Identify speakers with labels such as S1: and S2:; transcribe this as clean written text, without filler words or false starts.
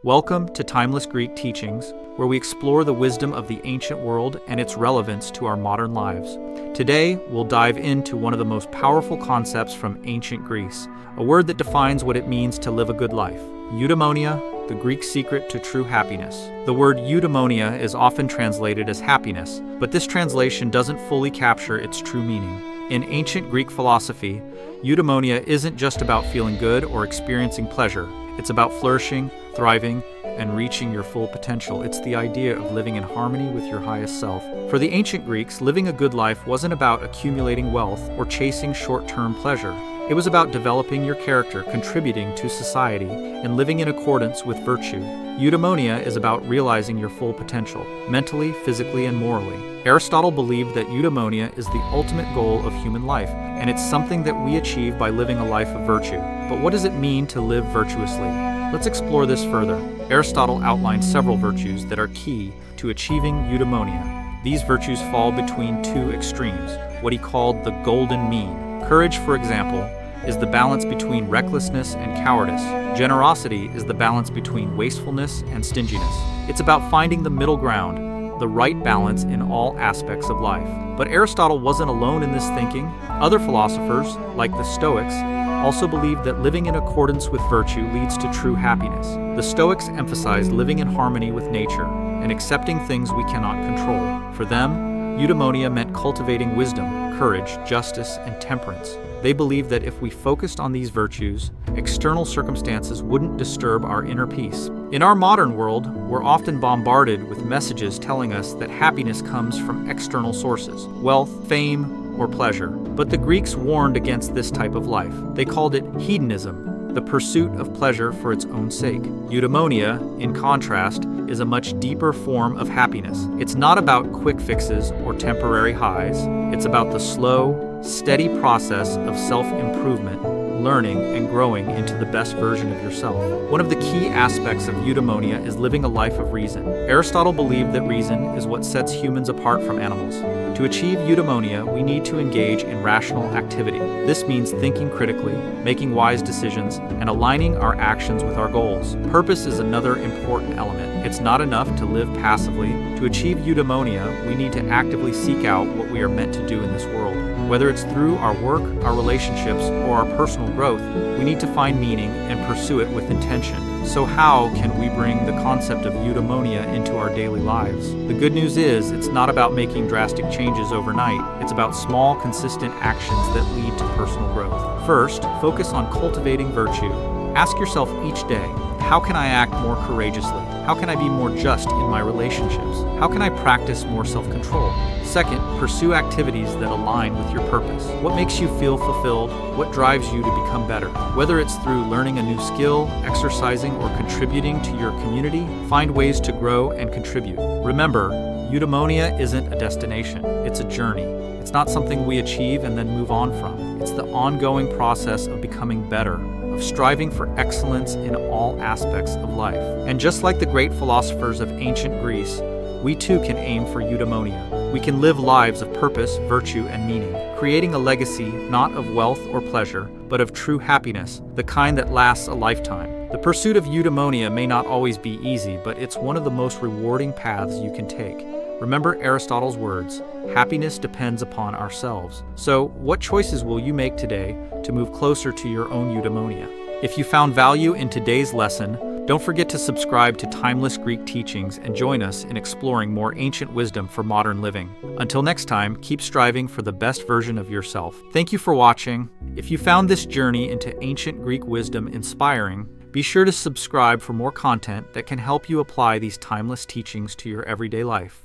S1: Welcome to Timeless Greek Teachings, where we explore the wisdom of the ancient world and its relevance to our modern lives. Today, we'll dive into one of the most powerful concepts from ancient Greece, a word that defines what it means to live a good life: eudaimonia, the Greek secret to true happiness. The word eudaimonia is often translated as happiness, but this translation doesn't fully capture its true meaning. In ancient Greek philosophy, eudaimonia isn't just about feeling good or experiencing pleasure. It's about flourishing, thriving, and reaching your full potential. It's the idea of living in harmony with your highest self. For the ancient Greeks, living a good life wasn't about accumulating wealth or chasing short-term pleasure. It was about developing your character, contributing to society, and living in accordance with virtue. Eudaimonia is about realizing your full potential, mentally, physically, and morally. Aristotle believed that eudaimonia is the ultimate goal of human life, and it's something that we achieve by living a life of virtue. But what does it mean to live virtuously? Let's explore this further. Aristotle outlined several virtues that are key to achieving eudaimonia. These virtues fall between two extremes, what he called the golden mean. Courage, for example, is the balance between recklessness and cowardice. Generosity is the balance between wastefulness and stinginess. It's about finding the middle ground, the right balance in all aspects of life. But Aristotle wasn't alone in this thinking. Other philosophers, like the Stoics, also believed that living in accordance with virtue leads to true happiness. The Stoics emphasized living in harmony with nature and accepting things we cannot control. For them, eudaimonia meant cultivating wisdom, courage, justice, and temperance. They believed that if we focused on these virtues, external circumstances wouldn't disturb our inner peace. In our modern world, we're often bombarded with messages telling us that happiness comes from external sources: wealth, fame, or pleasure. But the Greeks warned against this type of life. They called it hedonism, the pursuit of pleasure for its own sake. Eudaimonia, in contrast, is a much deeper form of happiness. It's not about quick fixes or temporary highs. It's about the slow, steady process of self-improvement, learning and growing into the best version of yourself. One of the key aspects of eudaimonia is living a life of reason. Aristotle believed that reason is what sets humans apart from animals. To achieve eudaimonia, we need to engage in rational activity. This means thinking critically, making wise decisions, and aligning our actions with our goals. Purpose is another important element. It's not enough to live passively. To achieve eudaimonia, we need to actively seek out what we are meant to do in this world. Whether it's through our work, our relationships, or our personal growth, we need to find meaning and pursue it with intention. So how can we bring the concept of eudaimonia into our daily lives? The good news is, it's not about making drastic changes overnight. It's about small, consistent actions that lead to personal growth. First, focus on cultivating virtue. Ask yourself each day, how can I act more courageously? How can I be more just in my relationships? How can I practice more self-control? Second, pursue activities that align with your purpose. What makes you feel fulfilled? What drives you to become better? Whether it's through learning a new skill, exercising, or contributing to your community, find ways to grow and contribute. Remember, eudaimonia isn't a destination, it's a journey. It's not something we achieve and then move on from. It's the ongoing process of becoming better, of striving for excellence in all aspects of life. And just like the great philosophers of ancient Greece, we too can aim for eudaimonia. We can live lives of purpose, virtue, and meaning, creating a legacy not of wealth or pleasure, but of true happiness, the kind that lasts a lifetime. The pursuit of eudaimonia may not always be easy, but it's one of the most rewarding paths you can take. Remember Aristotle's words, happiness depends upon ourselves. So, what choices will you make today to move closer to your own eudaimonia? If you found value in today's lesson, don't forget to subscribe to Timeless Greek Teachings and join us in exploring more ancient wisdom for modern living. Until next time, keep striving for the best version of yourself. Thank you for watching. If you found this journey into ancient Greek wisdom inspiring, be sure to subscribe for more content that can help you apply these timeless teachings to your everyday life.